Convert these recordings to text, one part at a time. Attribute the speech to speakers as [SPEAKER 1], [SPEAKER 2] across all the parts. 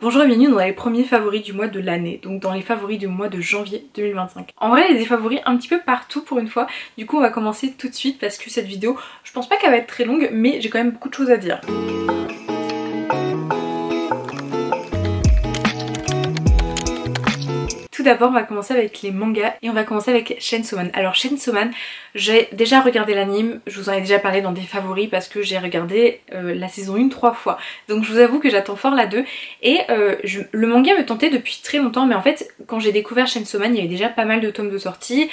[SPEAKER 1] Bonjour et bienvenue dans les premiers favoris du mois de l'année, donc dans les favoris du mois de janvier 2025. En vrai il y a des favoris un petit peu partout pour une fois, du coup on va commencer tout de suite parce que cette vidéo, je pense pas qu'elle va être très longue mais j'ai quand même beaucoup de choses à dire. Tout d'abord on va commencer avec les mangas et on va commencer avec Chainsaw Man. Alors Chainsaw Man, j'ai déjà regardé l'anime, je vous en ai déjà parlé dans des favoris parce que j'ai regardé la saison 1 3 fois. Donc je vous avoue que j'attends fort la 2 et le manga me tentait depuis très longtemps, mais en fait quand j'ai découvert Chainsaw Man il y avait déjà pas mal de tomes de sortie.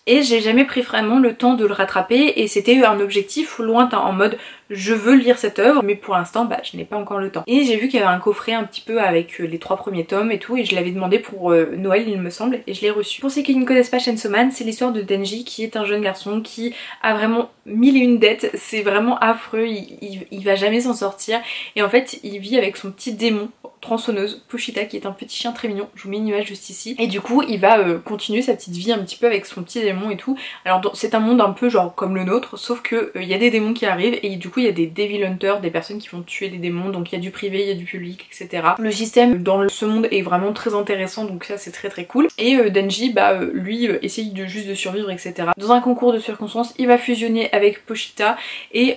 [SPEAKER 1] Et j'ai jamais pris vraiment le temps de le rattraper et c'était un objectif lointain en mode je veux lire cette œuvre mais pour l'instant je n'ai pas encore le temps. Et j'ai vu qu'il y avait un coffret un petit peu avec les 3 premiers tomes et tout et je l'avais demandé pour Noël il me semble et je l'ai reçu. Pour ceux qui ne connaissent pas Chainsaw Man, c'est l'histoire de Denji qui est un jeune garçon qui a vraiment 1001 dettes, c'est vraiment affreux, il va jamais s'en sortir et en fait il vit avec son petit démon tronçonneuse, Pochita, qui est un petit chien très mignon, je vous mets une image juste ici, et du coup il va continuer sa petite vie un petit peu avec son petit démon et tout. Alors c'est un monde un peu genre comme le nôtre, sauf que il y a des démons qui arrivent et du coup il y a des Devil Hunters, des personnes qui vont tuer des démons, donc il y a du privé, il y a du public, etc. Le système dans ce monde est vraiment très intéressant, donc ça c'est très très cool. Et Denji, lui essaye juste de survivre, etc. Dans un concours de circonstances, il va fusionner avec Pochita et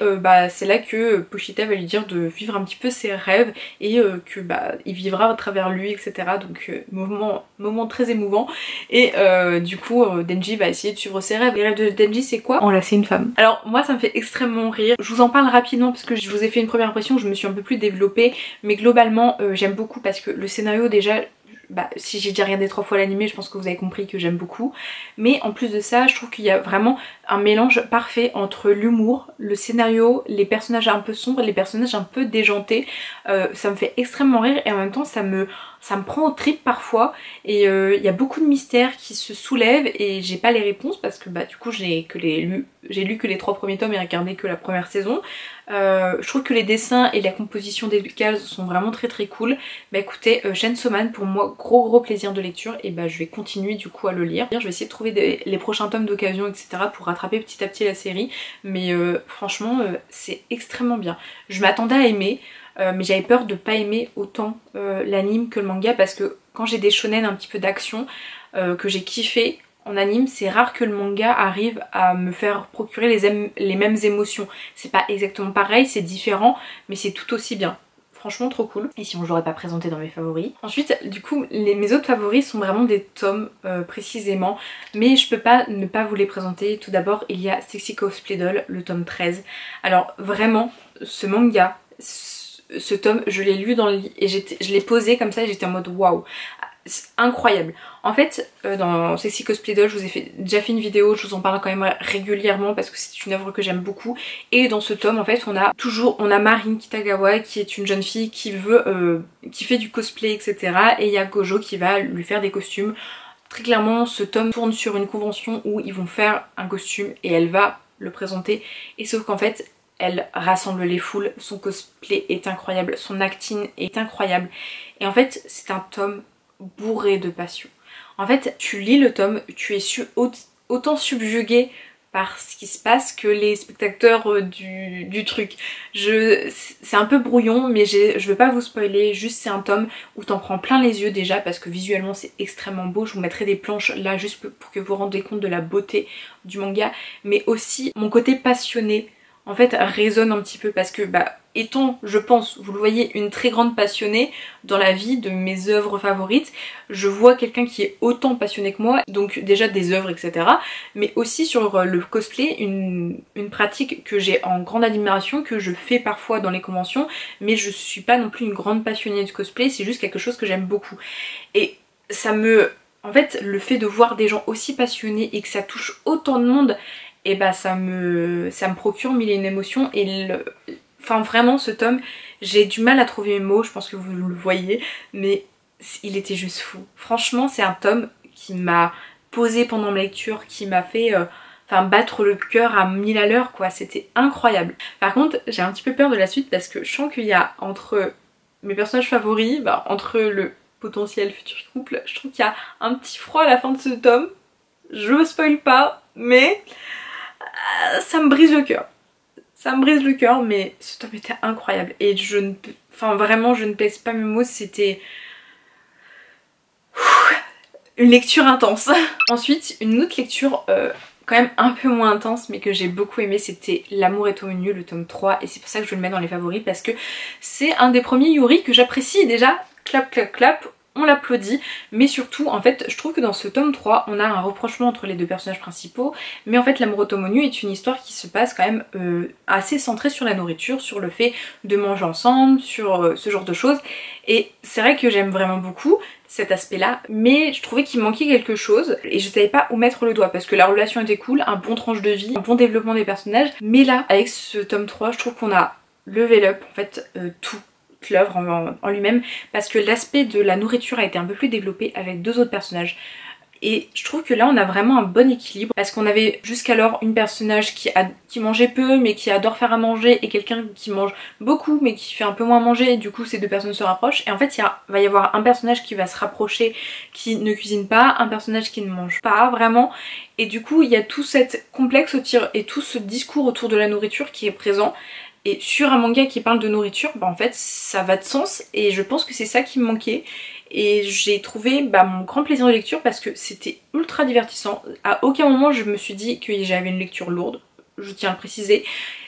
[SPEAKER 1] c'est là que Pochita va lui dire de vivre un petit peu ses rêves et que il vivra à travers lui, etc. Donc moment très émouvant et du coup Denji va essayer de suivre ses rêves. Les rêves de Denji c'est quoi? Enlacer une femme. Alors moi ça me fait extrêmement rire, je vous en parle rapidement parce que je vous ai fait une première impression, je me suis un peu plus développée, mais globalement j'aime beaucoup parce que le scénario déjà, si j'ai déjà regardé 3 fois l'animé, je pense que vous avez compris que j'aime beaucoup. Mais en plus de ça, je trouve qu'il y a vraiment un mélange parfait entre l'humour, le scénario, les personnages un peu sombres, les personnages un peu déjantés. Ça me fait extrêmement rire et en même temps ça me prend aux tripes parfois. Et il y a beaucoup de mystères qui se soulèvent et j'ai pas les réponses parce que du coup j'ai lu que les 3 premiers tomes et regardé que la première saison. Je trouve que les dessins et la composition des cases sont vraiment très très cool. Écoutez, Chainsaw Man pour moi gros plaisir de lecture et je vais continuer du coup à le lire. Je vais essayer de trouver les prochains tomes d'occasion, etc. pour rattraper petit à petit la série, mais franchement c'est extrêmement bien. Je m'attendais à aimer mais j'avais peur de pas aimer autant l'anime que le manga parce que quand j'ai des shonen un petit peu d'action que j'ai kiffé en anime, c'est rare que le manga arrive à me faire procurer les mêmes émotions. C'est pas exactement pareil, c'est différent, mais c'est tout aussi bien. Franchement trop cool. Et sinon je l'aurais pas présenté dans mes favoris. Ensuite du coup mes autres favoris sont vraiment des tomes précisément, mais je peux pas ne pas vous les présenter. Tout d'abord il y a Sexy Cosplay Doll, le tome 13. Alors vraiment ce manga, ce tome je l'ai lu dans le lit et je l'ai posé comme ça et j'étais en mode waouh, incroyable. En fait dans Sexy Cosplay Doll je vous ai déjà fait une vidéo, je vous en parle quand même régulièrement parce que c'est une œuvre que j'aime beaucoup. Et dans ce tome en fait on a Marin Kitagawa qui est une jeune fille qui fait du cosplay, etc. Et il y a Gojo qui va lui faire des costumes. Très clairement ce tome tourne sur une convention où ils vont faire un costume et elle va le présenter, et sauf qu'en fait elle rassemble les foules, son cosplay est incroyable, son acting est incroyable et en fait c'est un tome bourré de passion. En fait tu lis le tome, tu es autant subjugué par ce qui se passe que les spectateurs du truc. C'est un peu brouillon mais je veux pas vous spoiler, juste c'est un tome où t'en prends plein les yeux déjà parce que visuellement c'est extrêmement beau. Je vous mettrai des planches là juste pour que vous vous rendiez compte de la beauté du manga, mais aussi mon côté passionné en fait résonne un petit peu parce que étant, je pense, vous le voyez, une très grande passionnée dans la vie de mes œuvres favorites, je vois quelqu'un qui est autant passionné que moi, donc déjà des œuvres, etc. Mais aussi sur le cosplay, une pratique que j'ai en grande admiration, que je fais parfois dans les conventions, mais je suis pas non plus une grande passionnée de cosplay, c'est juste quelque chose que j'aime beaucoup. Et en fait, le fait de voir des gens aussi passionnés et que ça touche autant de monde, et ça me procure mille et une émotions. Et enfin vraiment ce tome, j'ai du mal à trouver mes mots, je pense que vous le voyez, mais il était juste fou. Franchement c'est un tome qui m'a posé pendant ma lecture, qui m'a fait battre le cœur à 1000 à l'heure quoi, c'était incroyable. Par contre j'ai un petit peu peur de la suite parce que je sens qu'il y a entre mes personnages favoris, entre le potentiel futur couple, je trouve qu'il y a un petit froid à la fin de ce tome. Je spoil pas, mais ça me brise le cœur. Ça me brise le cœur, mais ce tome était incroyable et Enfin vraiment je ne pèse pas mes mots, c'était une lecture intense. Ensuite une autre lecture quand même un peu moins intense mais que j'ai beaucoup aimé, c'était L'amour est au menu, le tome 3, et c'est pour ça que je le mets dans les favoris parce que c'est un des premiers Yuri que j'apprécie déjà. Clap clap clap, on l'applaudit, mais surtout en fait je trouve que dans ce tome 3 on a un rapprochement entre les deux personnages principaux, mais en fait L'amour est au menu est une histoire qui se passe quand même assez centrée sur la nourriture, sur le fait de manger ensemble, sur ce genre de choses, et c'est vrai que j'aime vraiment beaucoup cet aspect là, mais je trouvais qu'il manquait quelque chose et je savais pas où mettre le doigt parce que la relation était cool, un bon tranche de vie, un bon développement des personnages, mais là avec ce tome 3 je trouve qu'on a level up en fait tout l'œuvre en lui-même, parce que l'aspect de la nourriture a été un peu plus développé avec deux autres personnages. Et je trouve que là on a vraiment un bon équilibre parce qu'on avait jusqu'alors une personnage qui mangeait peu mais qui adore faire à manger et quelqu'un qui mange beaucoup mais qui fait un peu moins manger, et du coup ces deux personnes se rapprochent. Et en fait il va y avoir un personnage qui va se rapprocher qui ne cuisine pas, un personnage qui ne mange pas vraiment, et du coup il y a tout cet complexe et tout ce discours autour de la nourriture qui est présent. Et sur un manga qui parle de nourriture, bah en fait ça va de sens et je pense que c'est ça qui me manquait. Et j'ai trouvé mon grand plaisir de lecture parce que c'était ultra divertissant. À aucun moment je me suis dit que j'avais une lecture lourde, je tiens à le préciser.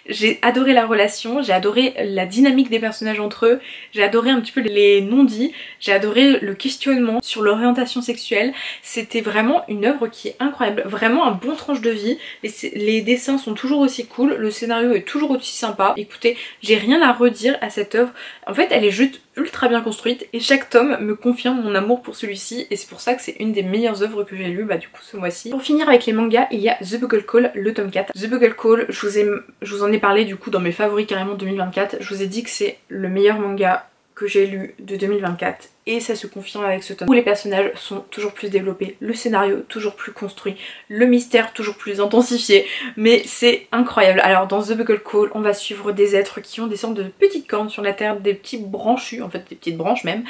[SPEAKER 1] J'ai adoré la relation, j'ai adoré la dynamique des personnages entre eux, j'ai adoré un petit peu les non-dits, j'ai adoré le questionnement sur l'orientation sexuelle. C'était vraiment une œuvre qui est incroyable, vraiment un bon tranche de vie. Les dessins sont toujours aussi cool, le scénario est toujours aussi sympa. Écoutez, j'ai rien à redire à cette œuvre. En fait, elle est juste ultra bien construite et chaque tome me confirme mon amour pour celui-ci, et c'est pour ça que c'est une des meilleures œuvres que j'ai lues du coup ce mois-ci. Pour finir avec les mangas, il y a The Bugle Call, le tome 4. The Bugle Call, je vous en ai parlé du coup dans mes favoris carrément 2024. Je vous ai dit que c'est le meilleur manga que j'ai lu de 2024 et ça se confirme avec ce tome où les personnages sont toujours plus développés, le scénario toujours plus construit, le mystère toujours plus intensifié, mais c'est incroyable. Alors dans The Bugle Call on va suivre des êtres qui ont des sortes de petites cornes sur la terre, des petits branchus, en fait des petites branches même,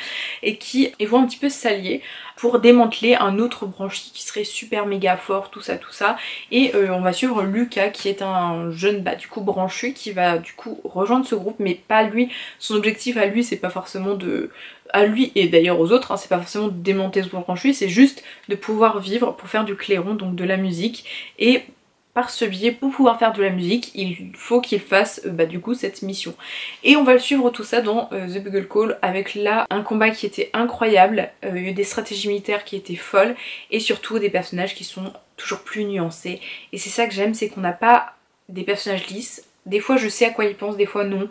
[SPEAKER 1] et qui vont un petit peu s'allier pour démanteler un autre branchi qui serait super méga fort, tout ça, et on va suivre Lucas qui est un jeune du coup branchu qui va du coup rejoindre ce groupe, mais pas lui, son objectif à lui c'est pas forcément à lui et d'ailleurs aux autres, c'est pas forcément de démonter ce branchu, c'est juste de pouvoir vivre pour faire du clairon, donc de la musique, et par ce biais, pour pouvoir faire de la musique, il faut qu'il fasse du coup cette mission. Et on va le suivre tout ça dans The Bugle Call avec là un combat qui était incroyable, il y a eu des stratégies militaires qui étaient folles et surtout des personnages qui sont toujours plus nuancés. Et c'est ça que j'aime, c'est qu'on n'a pas des personnages lisses. Des fois je sais à quoi ils pensent, des fois non.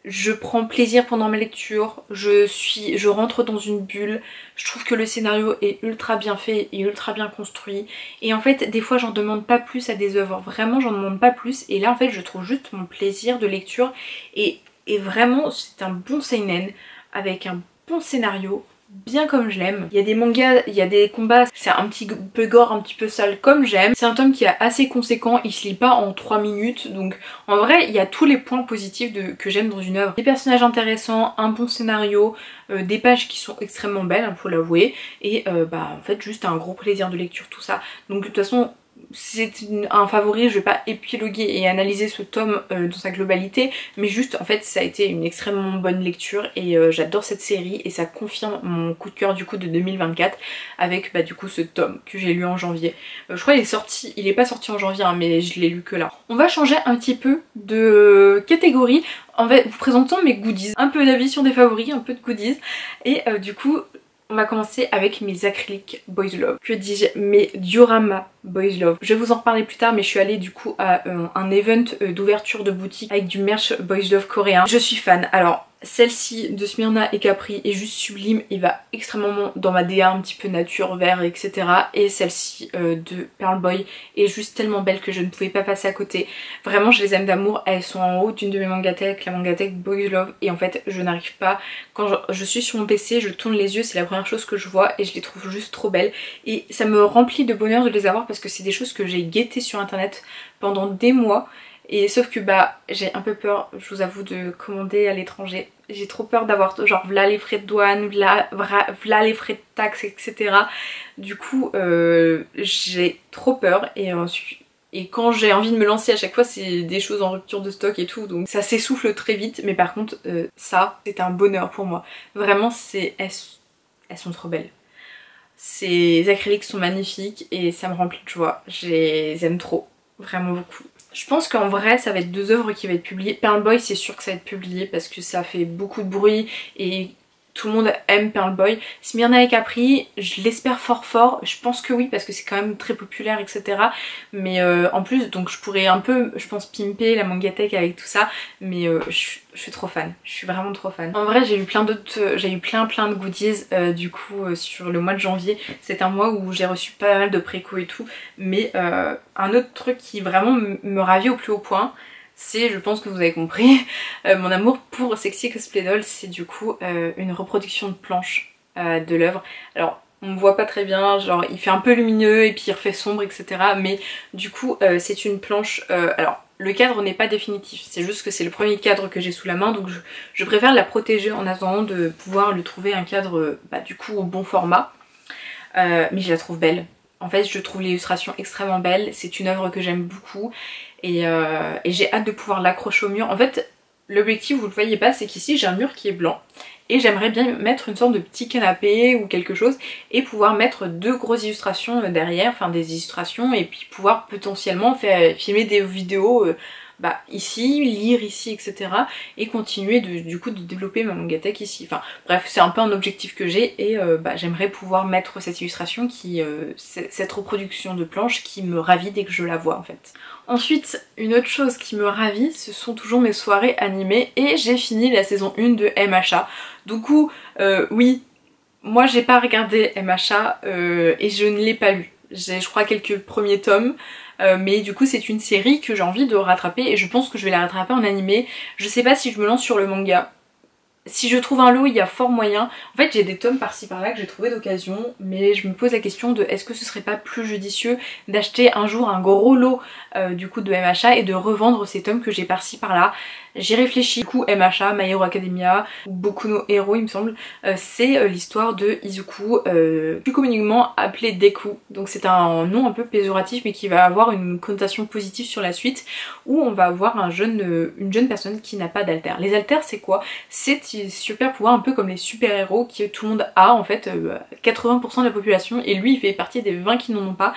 [SPEAKER 1] Je prends plaisir pendant ma lecture, je rentre dans une bulle, je trouve que le scénario est ultra bien fait et ultra bien construit, et en fait des fois j'en demande pas plus à des œuvres, vraiment j'en demande pas plus, et là en fait je trouve juste mon plaisir de lecture, et vraiment c'est un bon seinen avec un bon scénario, bien comme je l'aime. Il y a des mangas, il y a des combats, c'est un petit peu gore, un petit peu sale comme j'aime. C'est un tome qui est assez conséquent, il se lit pas en 3 minutes, donc en vrai il y a tous les points positifs que j'aime dans une œuvre. Des personnages intéressants, un bon scénario, des pages qui sont extrêmement belles, faut l'avouer, et en fait juste un gros plaisir de lecture, tout ça. Donc de toute façon c'est un favori, je vais pas épiloguer et analyser ce tome dans sa globalité, mais juste en fait ça a été une extrêmement bonne lecture et j'adore cette série et ça confirme mon coup de cœur du coup de 2024 avec du coup ce tome que j'ai lu en janvier. Je crois il est pas sorti en janvier mais je l'ai lu que là. On va changer un petit peu de catégorie en vous présentant mes goodies, un peu d'avis sur des favoris, un peu de goodies, et du coup on va commencer avec mes acryliques Boys Love. Que dis-je, mes dioramas Boys Love. Je vais vous en reparler plus tard, mais je suis allée du coup à un event d'ouverture de boutique avec du merch Boys Love coréen. Je suis fan. Alors celle-ci de Smyrna et Capri est juste sublime, il va extrêmement dans ma DA un petit peu nature, vert, etc. Et celle-ci de Pearl Boy est juste tellement belle que je ne pouvais pas passer à côté. Vraiment je les aime d'amour, elles sont en haut d'une de mes mangathèques, la mangathèque Boys Love, et en fait je n'arrive pas, quand je suis sur mon PC, je tourne les yeux, c'est la première chose que je vois et je les trouve juste trop belles. Et ça me remplit de bonheur de les avoir parce que c'est des choses que j'ai guettées sur internet pendant des mois. Et sauf que j'ai un peu peur, je vous avoue, de commander à l'étranger. J'ai trop peur d'avoir genre v'là les frais de douane, v'là les frais de taxes, etc. Du coup j'ai trop peur et et quand j'ai envie de me lancer à chaque fois c'est des choses en rupture de stock et tout, donc ça s'essouffle très vite. Mais par contre ça c'est un bonheur pour moi, vraiment. Elles sont trop belles. Ces acryliques sont magnifiques et ça me remplit de joie, je les aime trop, vraiment beaucoup. Je pense qu'en vrai ça va être 2 œuvres qui vont être publiées. Pearl Boy c'est sûr que ça va être publié parce que ça fait beaucoup de bruit et tout le monde aime Pearl Boy. Smyrna et Capri, je l'espère fort, je pense que oui parce que c'est quand même très populaire etc. Mais en plus donc je pourrais un peu, je pense, pimper la Mangatech avec tout ça. Mais je suis trop fan, je suis vraiment trop fan. En vrai j'ai eu plein d'autres, j'ai eu plein de goodies du coup sur le mois de janvier. C'est un mois où j'ai reçu pas mal de préco et tout. Mais un autre truc qui vraiment me ravit au plus haut point, c'est, je pense que vous avez compris, mon amour pour Sexy Cosplay Doll. C'est du coup une reproduction de planche de l'œuvre. Alors on me voit pas très bien, genre il fait un peu lumineux et puis il refait sombre etc. Mais du coup c'est une planche, alors le cadre n'est pas définitif, c'est juste que c'est le premier cadre que j'ai sous la main, donc je préfère la protéger en attendant de pouvoir lui trouver un cadre du coup au bon format. Mais je la trouve belle. En fait je trouve l'illustration extrêmement belle, c'est une œuvre que j'aime beaucoup et j'ai hâte de pouvoir l'accrocher au mur. En fait l'objectif, vous le voyez pas, c'est qu'ici j'ai un mur qui est blanc et j'aimerais bien mettre une sorte de petit canapé ou quelque chose et pouvoir mettre 2 grosses illustrations derrière, enfin des illustrations, et puis pouvoir potentiellement filmer des vidéos ici, lire ici etc. et continuer du coup de développer ma Mangatech ici. Enfin bref, c'est un peu un objectif que j'ai et j'aimerais pouvoir mettre cette illustration cette reproduction de planche qui me ravit dès que je la vois en fait. Ensuite, une autre chose qui me ravit, ce sont toujours mes soirées animées et j'ai fini la saison 1 de MHA. Du coup, oui, moi j'ai pas regardé MHA et je ne l'ai pas lu. J'ai je crois quelques premiers tomes. Mais du coup c'est une série que j'ai envie de rattraper et je pense que je vais la rattraper en animé. Je sais pas si je me lance sur le manga. Si je trouve un lot, il y a fort moyen. En fait j'ai des tomes par-ci par-là que j'ai trouvé d'occasion, mais je me pose la question de est-ce que ce serait pas plus judicieux d'acheter un jour un gros lot du coup de MHA et de revendre ces tomes que j'ai par-ci par-là. J'y réfléchis. Du coup MHA, My Hero Academia, Boku no Hero il me semble, c'est l'histoire de Izuku, plus communément appelé Deku. Donc c'est un nom un peu péjoratif mais qui va avoir une connotation positive sur la suite, où on va avoir une jeune personne qui n'a pas d'alter. Les alters c'est quoi? C'est super pouvoir un peu comme les super héros que tout le monde a en fait, 80% de la population, et lui il fait partie des 20 qui n'en ont pas.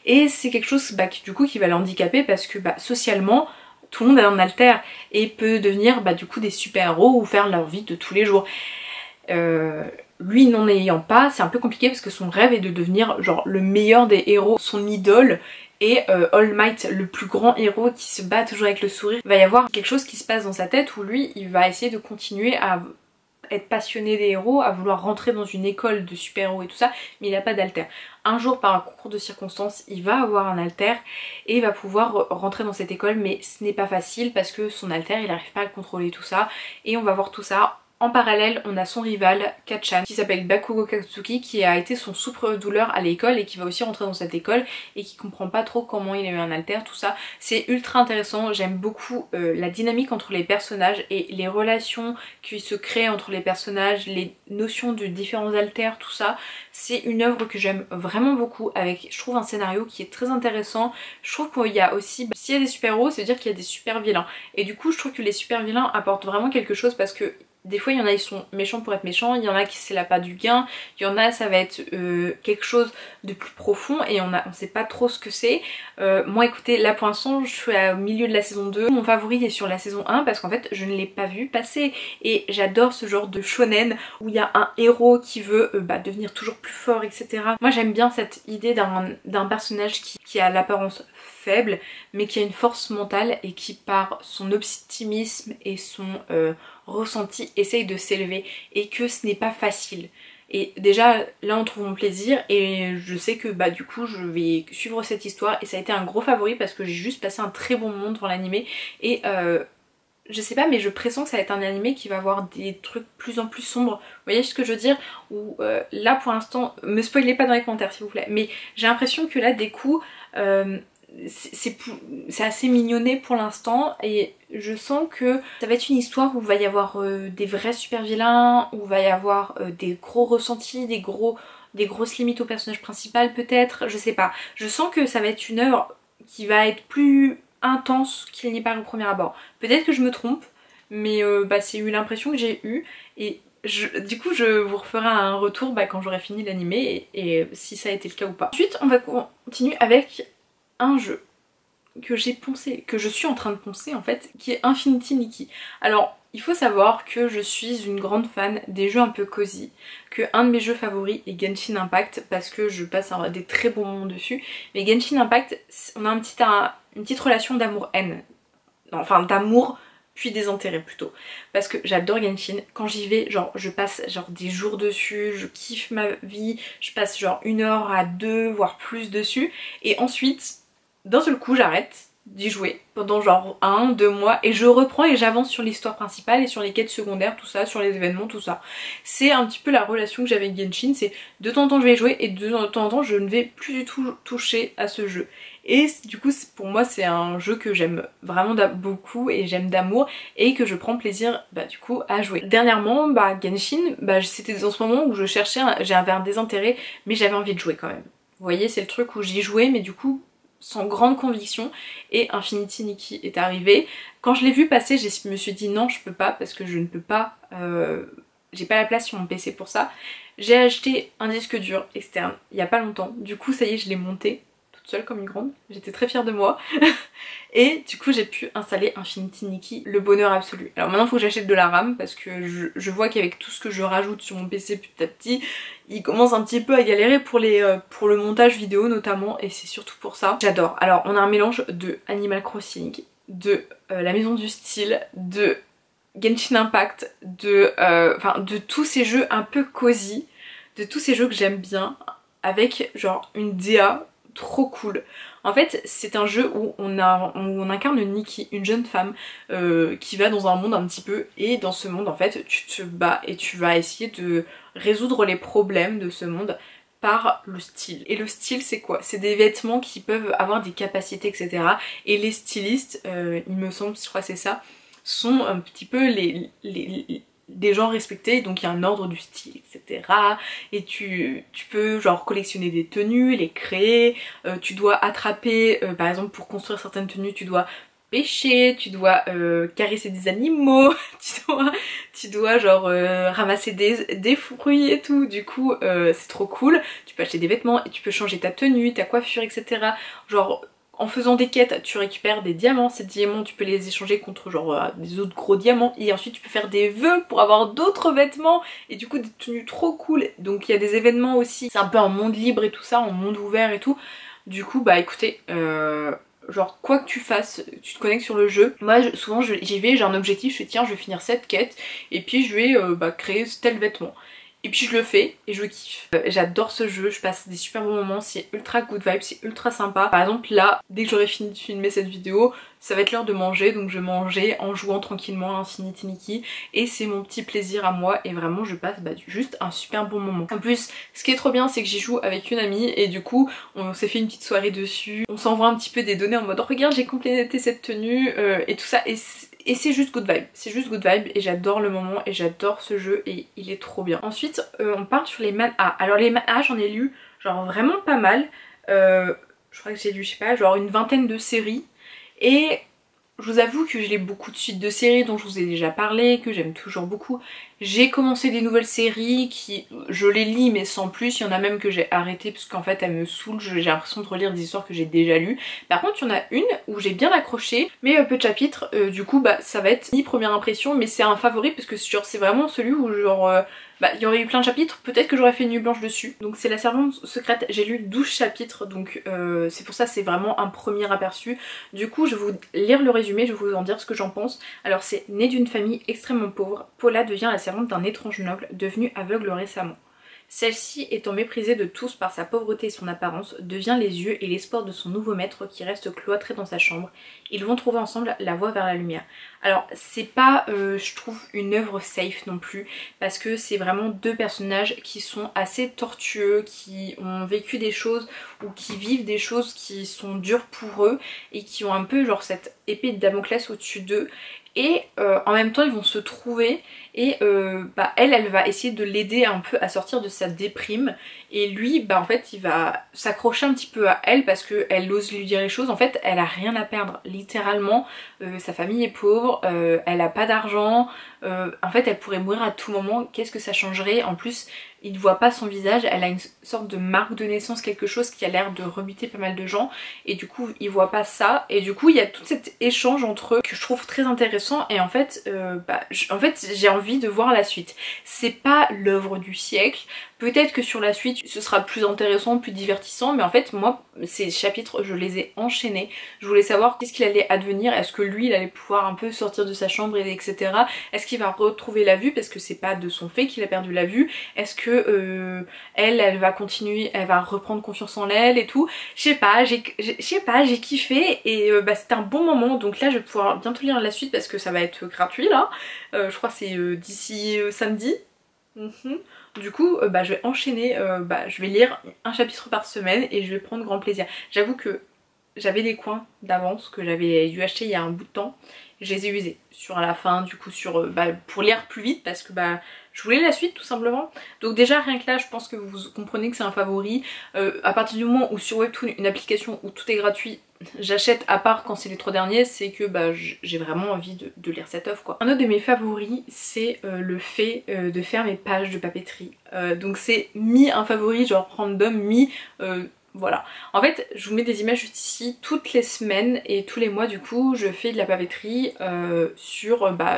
[SPEAKER 1] Et c'est quelque chose du coup qui va le handicaper parce que socialement tout le monde a un alter et peut devenir du coup des super héros ou faire leur vie de tous les jours. Lui n'en ayant pas, c'est un peu compliqué parce que son rêve est de devenir genre le meilleur des héros, son idole. Et All Might, le plus grand héros qui se bat toujours avec le sourire, il va y avoir quelque chose qui se passe dans sa tête où lui il va essayer de continuer à être passionné des héros, à vouloir rentrer dans une école de super-héros et tout ça, mais il n'a pas d'alter. Un jour par un concours de circonstances il va avoir un alter et il va pouvoir rentrer dans cette école, mais ce n'est pas facile parce que son alter il n'arrive pas à le contrôler tout ça, et on va voir tout ça. En parallèle, on a son rival, Kachan, qui s'appelle Bakugo Katsuki, qui a été son souffre-douleur à l'école et qui va aussi rentrer dans cette école et qui comprend pas trop comment il a eu un alter, tout ça. C'est ultra intéressant, j'aime beaucoup la dynamique entre les personnages et les relations qui se créent entre les personnages, les notions de différents alters, tout ça. C'est une œuvre que j'aime vraiment beaucoup, avec, je trouve, un scénario qui est très intéressant. Je trouve qu'il y a aussi, s'il y a des super-héros, ça veut dire qu'il y a des super-vilains. Et du coup, je trouve que les super-vilains apportent vraiment quelque chose parce que des fois il y en a ils sont méchants pour être méchants, il y en a qui c'est l'appât du gain, il y en a ça va être quelque chose de plus profond et on sait pas trop ce que c'est. Moi écoutez, là pour l'instant je suis au milieu de la saison 2, mon favori est sur la saison 1 parce qu'en fait je ne l'ai pas vu passer et j'adore ce genre de shonen où il y a un héros qui veut devenir toujours plus fort etc. Moi j'aime bien cette idée d'un personnage qui a l'apparence faible mais qui a une force mentale et qui par son optimisme et son ressenti essaye de s'élever, et que ce n'est pas facile. Et déjà là on trouve mon plaisir et je sais que du coup je vais suivre cette histoire et ça a été un gros favori parce que j'ai juste passé un très bon moment devant l'animé et je sais pas mais je pressens que ça va être un animé qui va avoir des trucs plus en plus sombres, vous voyez ce que je veux dire, où là pour l'instant, me spoilez pas dans les commentaires s'il vous plaît, mais j'ai l'impression que là des coups c'est assez mignonné pour l'instant et je sens que ça va être une histoire où il va y avoir des vrais super vilains, où il va y avoir des gros ressentis, des grosses limites au personnage principal peut-être, je sais pas. Je sens que ça va être une œuvre qui va être plus intense qu'il n'y paraît au premier abord. Peut-être que je me trompe, mais c'est eu l'impression que j'ai eue et du coup je vous referai un retour quand j'aurai fini l'animé et si ça a été le cas ou pas. Ensuite on va continuer avec un jeu que j'ai poncé, que je suis en train de poncer en fait, qui est Infinity Nikki. Alors il faut savoir que je suis une grande fan des jeux un peu cosy, que un de mes jeux favoris est Genshin Impact parce que je passe des très bons moments dessus, mais Genshin Impact on a une petite relation d'amour-haine, enfin d'amour puis des intérêts plutôt, parce que j'adore Genshin. Quand j'y vais, genre je passe genre des jours dessus, je kiffe ma vie, je passe genre 1 heure à 2 voire plus dessus, et ensuite d'un seul coup j'arrête d'y jouer pendant genre 1-2 mois et je reprends et j'avance sur l'histoire principale et sur les quêtes secondaires, tout ça, sur les événements, tout ça. C'est un petit peu la relation que j'avais avec Genshin, c'est de temps en temps je vais y jouer et de temps en temps je ne vais plus du tout toucher à ce jeu. Et du coup pour moi c'est un jeu que j'aime vraiment beaucoup et j'aime d'amour et que je prends plaisir du coup à jouer. Dernièrement Genshin, c'était dans ce moment où je cherchais, j'avais un désintérêt mais j'avais envie de jouer quand même. Vous voyez, c'est le truc où j'y jouais mais du coup sans grande conviction, et Infinity Nikki est arrivé. Quand je l'ai vu passer, je me suis dit non je peux pas parce que je ne peux pas, j'ai pas la place sur mon PC pour ça. J'ai acheté un disque dur externe il y a pas longtemps, du coup ça y est je l'ai monté toute seule comme une grande, j'étais très fière de moi et du coup j'ai pu installer Infinity Nikki, le bonheur absolu. Alors maintenant il faut que j'achète de la RAM parce que je vois qu'avec tout ce que je rajoute sur mon PC petit à petit, il commence un petit peu à galérer pour le montage vidéo notamment, et c'est surtout pour ça. J'adore. Alors on a un mélange de Animal Crossing, de la maison du style, de Genshin Impact, de tous ces jeux un peu cosy, de tous ces jeux que j'aime bien, avec genre une DA trop cool. En fait c'est un jeu où on incarne Nikki, une jeune femme qui va dans un monde un petit peu, et dans ce monde en fait tu te bats et tu vas essayer de résoudre les problèmes de ce monde par le style. Et le style c'est quoi? C'est des vêtements qui peuvent avoir des capacités etc. Et les stylistes, il me semble, je crois que c'est ça, sont un petit peu des gens respectés, donc il y a un ordre du style etc. Et tu peux genre collectionner des tenues, les créer, tu dois attraper, par exemple pour construire certaines tenues tu dois pêcher, tu dois caresser des animaux, tu dois genre ramasser des fruits et tout, du coup c'est trop cool. Tu peux acheter des vêtements et tu peux changer ta tenue, ta coiffure etc. Genre en faisant des quêtes, tu récupères des diamants, ces diamants tu peux les échanger contre genre des autres gros diamants, et ensuite tu peux faire des vœux pour avoir d'autres vêtements et du coup des tenues trop cool. Donc il y a des événements aussi, c'est un peu un monde libre et tout ça, un monde ouvert et tout. Du coup écoutez, genre quoi que tu fasses, tu te connectes sur le jeu. Moi souvent j'y vais, j'ai un objectif, je fais tiens je vais finir cette quête et puis je vais créer tel vêtement. Et puis je le fais et je kiffe. J'adore ce jeu, je passe des super bons moments, c'est ultra good vibe, c'est ultra sympa. Par exemple là, dès que j'aurai fini de filmer cette vidéo, ça va être l'heure de manger, donc je vais manger en jouant tranquillement à Infinity Nikki et c'est mon petit plaisir à moi et vraiment je passe juste un super bon moment. En plus, ce qui est trop bien c'est que j'y joue avec une amie et du coup on s'est fait une petite soirée dessus, on s'envoie un petit peu des données en mode regarde j'ai complété cette tenue et tout ça, et c'est juste good vibe, c'est juste good vibe et j'adore le moment et j'adore ce jeu et il est trop bien. Ensuite on part sur les manhwas. Alors les manhwas j'en ai lu genre vraiment pas mal, je crois que j'ai lu je sais pas genre une vingtaine de séries, et je vous avoue que j'ai beaucoup de suites de séries dont je vous ai déjà parlé, que j'aime toujours beaucoup. J'ai commencé des nouvelles séries qui, je les lis mais sans plus, il y en a même que j'ai arrêté parce qu'en fait elles me saoulent, j'ai l'impression de relire des histoires que j'ai déjà lues. Par contre il y en a une où j'ai bien accroché, mais peu de chapitres, du coup ça va être ni première impression, mais c'est un favori parce que genre c'est vraiment celui où genre il y aurait eu plein de chapitres, peut-être que j'aurais fait une nuit blanche dessus. Donc c'est La Servante Secrète, j'ai lu 12 chapitres, donc c'est pour ça c'est vraiment un premier aperçu. Du coup je vais vous lire le résumé, je vais vous en dire ce que j'en pense. Alors c'est né d'une famille extrêmement pauvre, Paula devient la servante d'un étrange noble devenu aveugle récemment. Celle-ci, étant méprisée de tous par sa pauvreté et son apparence, devient les yeux et l'espoir de son nouveau maître qui reste cloîtré dans sa chambre. Ils vont trouver ensemble la voie vers la lumière. Alors c'est pas, je trouve, une œuvre safe non plus, parce que c'est vraiment deux personnages qui sont assez tortueux, qui ont vécu des choses ou qui vivent des choses qui sont dures pour eux et qui ont un peu genre cette épée de Damoclès au-dessus d'eux et en même temps ils vont se trouver et elle va essayer de l'aider un peu à sortir de sa déprime et lui en fait il va s'accrocher un petit peu à elle parce qu'elle ose lui dire les choses. En fait elle a rien à perdre littéralement, sa famille est pauvre, elle a pas d'argent, en fait elle pourrait mourir à tout moment, qu'est-ce que ça changerait? En plus il ne voit pas son visage, elle a une sorte de marque de naissance, quelque chose qui a l'air de rebuter pas mal de gens et du coup il voit pas ça et du coup il y a tout cet échange entre eux que je trouve très intéressant et en fait, j'ai envie de voir la suite. C'est pas l'œuvre du siècle, peut-être que sur la suite ce sera plus intéressant, plus divertissant, mais en fait moi ces chapitres je les ai enchaînés, je voulais savoir qu'est-ce qu'il allait advenir, est-ce que lui il allait pouvoir un peu sortir de sa chambre etc. Est-ce qu'il va retrouver la vue parce que c'est pas de son fait qu'il a perdu la vue, est-ce que elle va continuer, elle va reprendre confiance en elle et tout, je sais pas, j'ai kiffé et c'était un bon moment. Donc là je vais pouvoir bientôt lire la suite parce que ça va être gratuit là, je crois que c'est d'ici samedi. Du coup je vais enchaîner, je vais lire un chapitre par semaine et je vais prendre grand plaisir. J'avoue que j'avais des coins d'avance que j'avais dû acheter il y a un bout de temps, je les ai usés sur la fin du coup pour lire plus vite parce que je voulais la suite tout simplement. Donc déjà rien que là je pense que vous comprenez que c'est un favori. À partir du moment où sur Webtoon, une application où tout est gratuit, j'achète à part quand c'est les 3 derniers, c'est que j'ai vraiment envie de lire cette œuvre quoi. Un autre de mes favoris c'est le fait de faire mes pages de papeterie. Donc c'est mi un favori genre random, mi voilà. En fait, je vous mets des images juste ici. Toutes les semaines et tous les mois du coup, je fais de la papeterie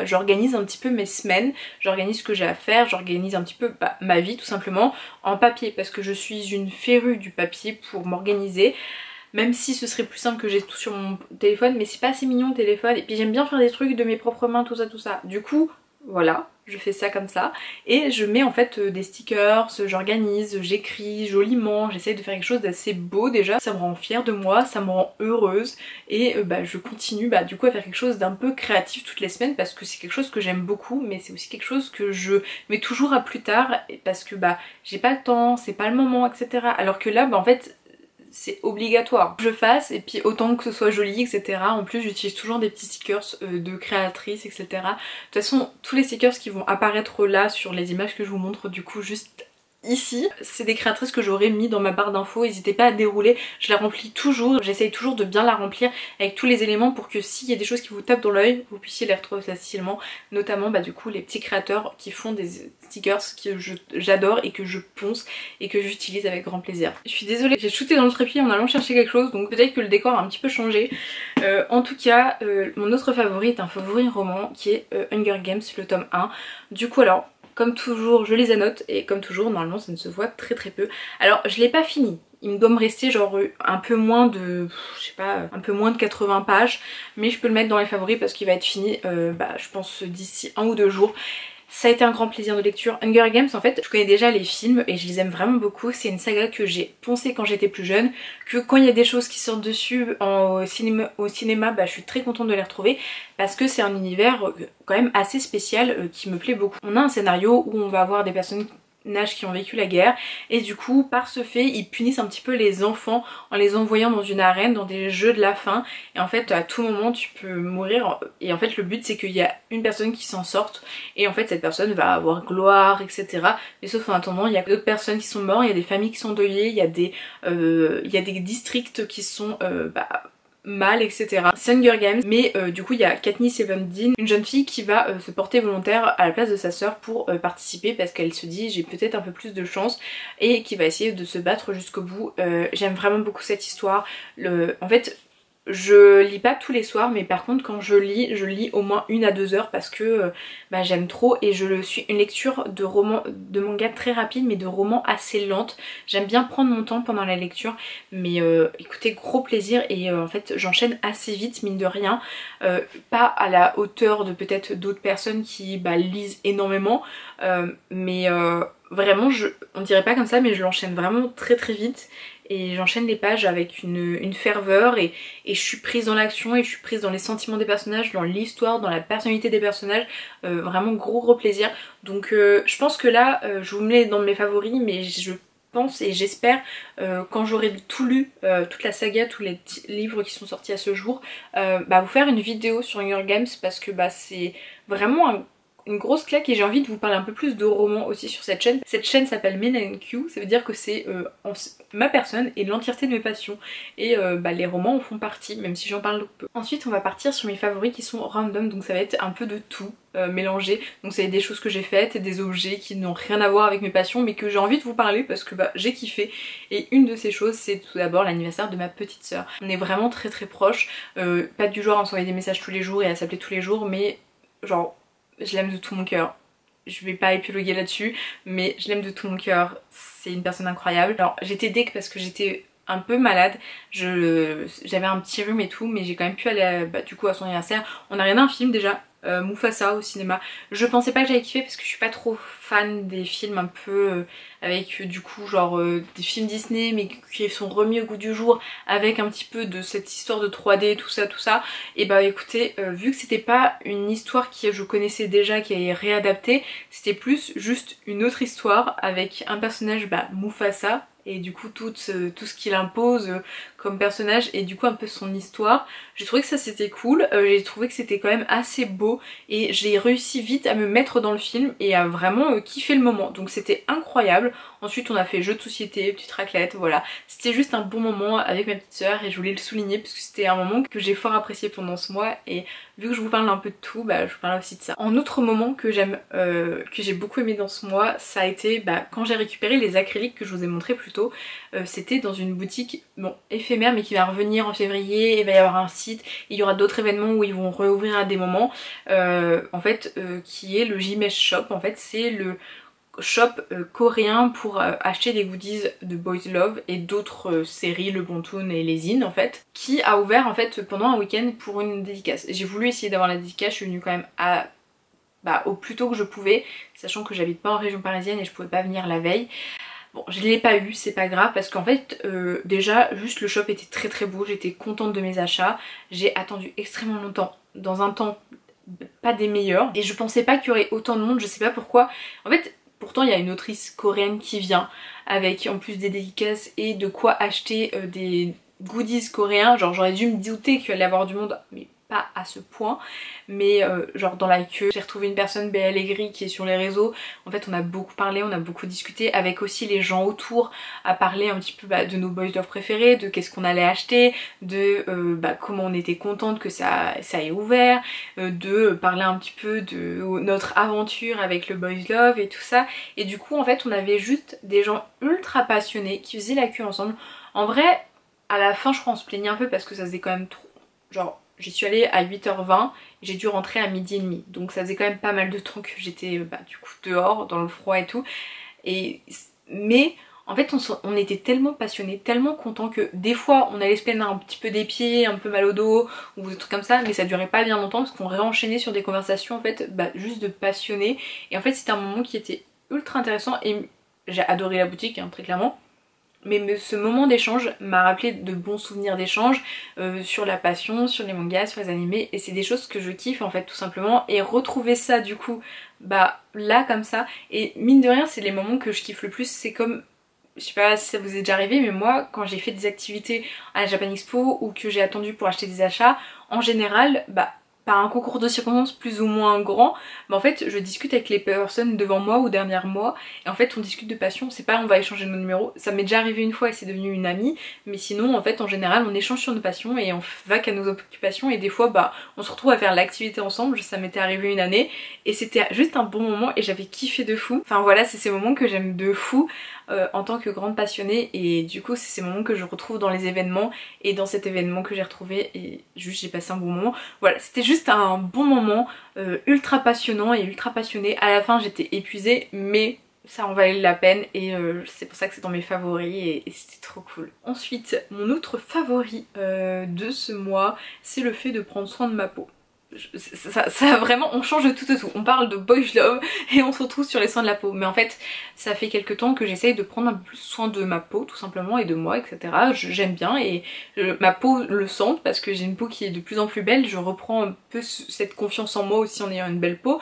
[SPEAKER 1] j'organise un petit peu mes semaines, j'organise ce que j'ai à faire, j'organise un petit peu ma vie tout simplement en papier parce que je suis une férue du papier pour m'organiser. Même si ce serait plus simple que j'ai tout sur mon téléphone, mais c'est pas assez mignon le téléphone. Et puis j'aime bien faire des trucs de mes propres mains, tout ça. Du coup, voilà, je fais ça comme ça et je mets en fait des stickers, j'organise, j'écris joliment, j'essaye de faire quelque chose d'assez beau déjà, ça me rend fière de moi, ça me rend heureuse et je continue du coup à faire quelque chose d'un peu créatif toutes les semaines parce que c'est quelque chose que j'aime beaucoup mais c'est aussi quelque chose que je mets toujours à plus tard parce que j'ai pas le temps, c'est pas le moment etc. Alors que là en fait c'est obligatoire que je fasse et puis autant que ce soit joli etc. En plus j'utilise toujours des petits stickers de créatrices etc. De toute façon tous les stickers qui vont apparaître là sur les images que je vous montre du coup juste ici, c'est des créatrices que j'aurais mis dans ma barre d'infos, n'hésitez pas à dérouler, je la remplis toujours, j'essaye toujours de bien la remplir avec tous les éléments pour que s'il y a des choses qui vous tapent dans l'œil, vous puissiez les retrouver facilement, notamment du coup les petits créateurs qui font des stickers que j'adore et que je ponce et que j'utilise avec grand plaisir. Je suis désolée, j'ai shooté dans le trépied en allant chercher quelque chose donc peut-être que le décor a un petit peu changé. En tout cas, mon autre favori est un favori roman qui est Hunger Games, le tome 1. Du coup alors, comme toujours je les annote et comme toujours normalement ça ne se voit très peu. Alors je l'ai pas fini, il me doit me rester genre un peu moins de, je sais pas, un peu moins de 80 pages, mais je peux le mettre dans les favoris parce qu'il va être fini je pense d'ici 1 ou 2 jours. Ça a été un grand plaisir de lecture. Hunger Games en fait je connais déjà les films et je les aime vraiment beaucoup, c'est une saga que j'ai poncée quand j'étais plus jeune, que quand il y a des choses qui sortent dessus au cinéma je suis très contente de les retrouver parce que c'est un univers quand même assez spécial qui me plaît beaucoup. On a un scénario où on va avoir des personnes qui ont vécu la guerre et du coup par ce fait ils punissent un petit peu les enfants en les envoyant dans une arène, dans des jeux de la faim et en fait à tout moment tu peux mourir et en fait le but c'est qu'il y a une personne qui s'en sorte et en fait cette personne va avoir gloire etc. Mais sauf en attendant il y a d'autres personnes qui sont mortes, il y a des familles qui sont deuillées, il y a des districts qui sont mal etc. C'est Hunger Games mais du coup il y a Katniss Everdeen, une jeune fille qui va se porter volontaire à la place de sa sœur pour participer parce qu'elle se dit j'ai peut-être un peu plus de chance et qui va essayer de se battre jusqu'au bout. J'aime vraiment beaucoup cette histoire. En fait je lis pas tous les soirs mais par contre quand je lis au moins 1 à 2 heures parce que j'aime trop et je suis une lecture de manga très rapide mais de romans assez lente. J'aime bien prendre mon temps pendant la lecture mais écoutez gros plaisir et en fait j'enchaîne assez vite mine de rien, pas à la hauteur de peut-être d'autres personnes qui lisent énormément mais vraiment on dirait pas comme ça mais je l'enchaîne vraiment très vite et j'enchaîne les pages avec une ferveur et je suis prise dans l'action et je suis prise dans les sentiments des personnages, dans l'histoire, dans la personnalité des personnages, vraiment gros plaisir. Donc je pense que là je vous mets dans mes favoris mais je pense et j'espère quand j'aurai tout lu, toute la saga, tous les livres qui sont sortis à ce jour, vous faire une vidéo sur Hunger Games parce que c'est vraiment une grosse claque et j'ai envie de vous parler un peu plus de romans aussi sur cette chaîne. Cette chaîne s'appelle Men&Q, ça veut dire que c'est ma personne et l'entièreté de mes passions et les romans en font partie même si j'en parle peu. Ensuite on va partir sur mes favoris qui sont random, donc ça va être un peu de tout mélangé, donc ça va être des choses que j'ai faites, des objets qui n'ont rien à voir avec mes passions mais que j'ai envie de vous parler parce que j'ai kiffé. Et une de ces choses c'est tout d'abord l'anniversaire de ma petite sœur. On est vraiment très proches, pas du genre à s'envoyer des messages tous les jours et à s'appeler tous les jours, mais genre je l'aime de tout mon cœur. Je vais pas épiloguer là-dessus, mais je l'aime de tout mon cœur. C'est une personne incroyable. Alors j'étais deg parce que j'étais un peu malade. J'avais un petit rhume et tout, mais j'ai quand même pu aller du coup à son anniversaire. On a regardé un film déjà, Mufasa au cinéma. Je pensais pas que j'allais kiffer parce que je suis pas trop fan des films un peu avec du coup genre des films Disney mais qui sont remis au goût du jour avec un petit peu de cette histoire de 3D tout ça. Et écoutez, vu que c'était pas une histoire que je connaissais déjà qui est réadaptée, c'était plus juste une autre histoire avec un personnage Mufasa et du coup tout ce qu'il impose comme personnage et du coup un peu son histoire. J'ai trouvé que ça c'était cool, j'ai trouvé que c'était quand même assez beau et j'ai réussi vite à me mettre dans le film et à vraiment kiffer le moment, donc c'était incroyable. Ensuite on a fait jeu de société, petite raclette, voilà. C'était juste un bon moment avec ma petite sœur et je voulais le souligner parce que c'était un moment que j'ai fort apprécié pendant ce mois et vu que je vous parle un peu de tout, je vous parle aussi de ça. Un autre moment que j'aime, que j'ai beaucoup aimé dans ce mois, ça a été quand j'ai récupéré les acryliques que je vous ai montré plus tôt. C'était dans une boutique, éphémère mais qui va revenir en février, il va y avoir un site, il y aura d'autres événements où ils vont réouvrir à des moments, qui est le Jimesh Shop. En fait c'est le shop coréen pour acheter des goodies de Boys Love et d'autres séries, le Bontoon et les In en fait, qui a ouvert en fait pendant un week-end pour une dédicace. J'ai voulu essayer d'avoir la dédicace, je suis venue quand même au plus tôt que je pouvais, sachant que j'habite pas en région parisienne et je pouvais pas venir la veille. Bon, je l'ai pas eu, c'est pas grave parce qu'en fait déjà juste le shop était très beau, j'étais contente de mes achats, j'ai attendu extrêmement longtemps, dans un temps pas des meilleurs et je pensais pas qu'il y aurait autant de monde, je sais pas pourquoi. En fait pourtant il y a une autrice coréenne qui vient avec en plus des dédicaces et de quoi acheter des goodies coréens, genre j'aurais dû me douter qu'il allait y avoir du monde mais pas à ce point, mais genre dans la queue j'ai retrouvé une personne BL Aigri qui est sur les réseaux. En fait on a beaucoup parlé, on a beaucoup discuté avec aussi les gens autour, à parler un petit peu de nos boys love préférés, de qu'est-ce qu'on allait acheter, de comment on était contente que ça ait ouvert, de parler un petit peu de notre aventure avec le boys love et tout ça. Et du coup en fait on avait juste des gens ultra passionnés qui faisaient la queue ensemble. En vrai à la fin je crois on se plaignait un peu parce que ça faisait quand même trop, genre j'y suis allée à 8h20 et j'ai dû rentrer à 12h30, donc ça faisait quand même pas mal de temps que j'étais du coup dehors dans le froid et tout. Mais en fait on était tellement passionnés, tellement contents que des fois on allait se plaindre un petit peu des pieds, un peu mal au dos ou des trucs comme ça, mais ça durait pas bien longtemps parce qu'on réenchaînait sur des conversations en fait juste de passionnés. Et en fait c'était un moment qui était ultra intéressant et j'ai adoré la boutique très clairement. Mais ce moment d'échange m'a rappelé de bons souvenirs d'échange sur la passion, sur les mangas, sur les animés, et c'est des choses que je kiffe en fait tout simplement. Et retrouver ça du coup là comme ça, et mine de rien c'est les moments que je kiffe le plus. C'est comme, je sais pas si ça vous est déjà arrivé, mais moi quand j'ai fait des activités à la Japan Expo ou que j'ai attendu pour acheter des achats, en général par un concours de circonstances plus ou moins grand, en fait je discute avec les personnes devant moi ou derrière moi et en fait on discute de passion. C'est pas on va échanger nos numéros, ça m'est déjà arrivé une fois et c'est devenu une amie, mais sinon en fait en général on échange sur nos passions et on va qu'à nos occupations, et des fois on se retrouve à faire l'activité ensemble. Ça m'était arrivé une année et c'était juste un bon moment et j'avais kiffé de fou. Enfin voilà, c'est ces moments que j'aime de fou en tant que grande passionnée, et du coup c'est ces moments que je retrouve dans les événements, et dans cet événement que j'ai retrouvé et juste j'ai passé un bon moment. Voilà, c'était juste un bon moment ultra passionnant et ultra passionné. À la fin j'étais épuisée mais ça en valait la peine et c'est pour ça que c'est dans mes favoris et c'était trop cool. Ensuite mon autre favori de ce mois c'est le fait de prendre soin de ma peau. ça vraiment, on change de tout au tout. On parle de boys love et on se retrouve sur les soins de la peau. Mais en fait, ça fait quelques temps que j'essaye de prendre un peu plus soin de ma peau tout simplement et de moi, etc. J'aime bien et ma peau le sent parce que j'ai une peau qui est de plus en plus belle. Je reprends un peu cette confiance en moi aussi en ayant une belle peau.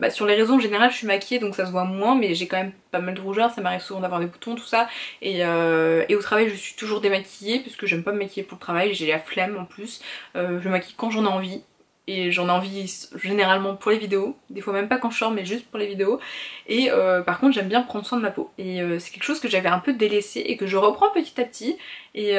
[SPEAKER 1] Sur les réseaux en général, je suis maquillée donc ça se voit moins, mais j'ai quand même pas mal de rougeur, ça m'arrive souvent d'avoir des boutons, tout ça. Et au travail, je suis toujours démaquillée parce que j'aime pas me maquiller pour le travail, j'ai la flemme en plus. Je me maquille quand j'en ai envie. Et j'en ai envie généralement pour les vidéos, des fois même pas quand je sors mais juste pour les vidéos. Et par contre j'aime bien prendre soin de ma peau et c'est quelque chose que j'avais un peu délaissé et que je reprends petit à petit. Et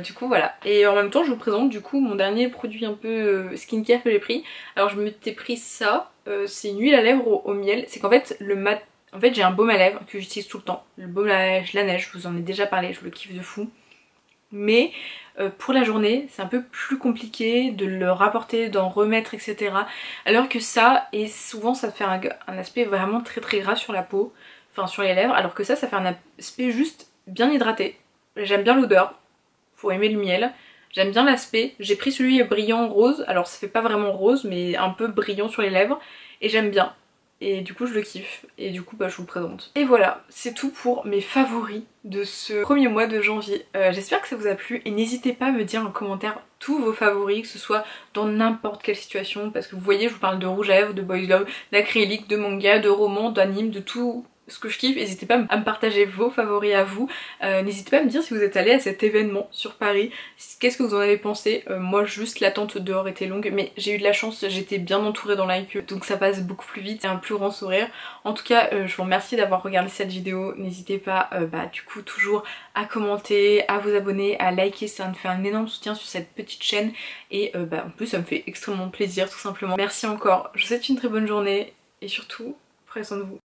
[SPEAKER 1] du coup voilà. Et en même temps je vous présente du coup mon dernier produit un peu skincare que j'ai pris. Alors je m'étais pris ça, c'est une huile à lèvres au miel. C'est qu'en fait en fait j'ai un baume à lèvres que j'utilise tout le temps. Le baume à la neige, je vous en ai déjà parlé, je le kiffe de fou. Mais pour la journée c'est un peu plus compliqué de le rapporter, d'en remettre, etc. Alors que ça, et souvent ça fait un aspect vraiment très très gras sur la peau, enfin sur les lèvres, alors que ça fait un aspect juste bien hydraté. J'aime bien l'odeur, faut aimer le miel. J'aime bien l'aspect, j'ai pris celui brillant rose, alors ça fait pas vraiment rose mais un peu brillant sur les lèvres et j'aime bien. Et du coup je le kiffe et du coup je vous le présente. Et voilà, c'est tout pour mes favoris de ce premier mois de janvier. J'espère que ça vous a plu et n'hésitez pas à me dire en commentaire tous vos favoris, que ce soit dans n'importe quelle situation, parce que vous voyez je vous parle de rouge à lèvres, de boys love, d'acrylique, de manga, de roman, d'anime, de tout ce que je kiffe. N'hésitez pas à me partager vos favoris à vous. N'hésitez pas à me dire si vous êtes allé à cet événement sur Paris, qu'est-ce que vous en avez pensé. Moi juste l'attente dehors était longue mais j'ai eu de la chance, j'étais bien entourée dans la queue donc ça passe beaucoup plus vite, c'est un plus grand sourire. En tout cas je vous remercie d'avoir regardé cette vidéo, n'hésitez pas du coup toujours à commenter, à vous abonner, à liker, ça me fait un énorme soutien sur cette petite chaîne et en plus ça me fait extrêmement plaisir tout simplement. Merci encore, je vous souhaite une très bonne journée et surtout prenez soin de vous.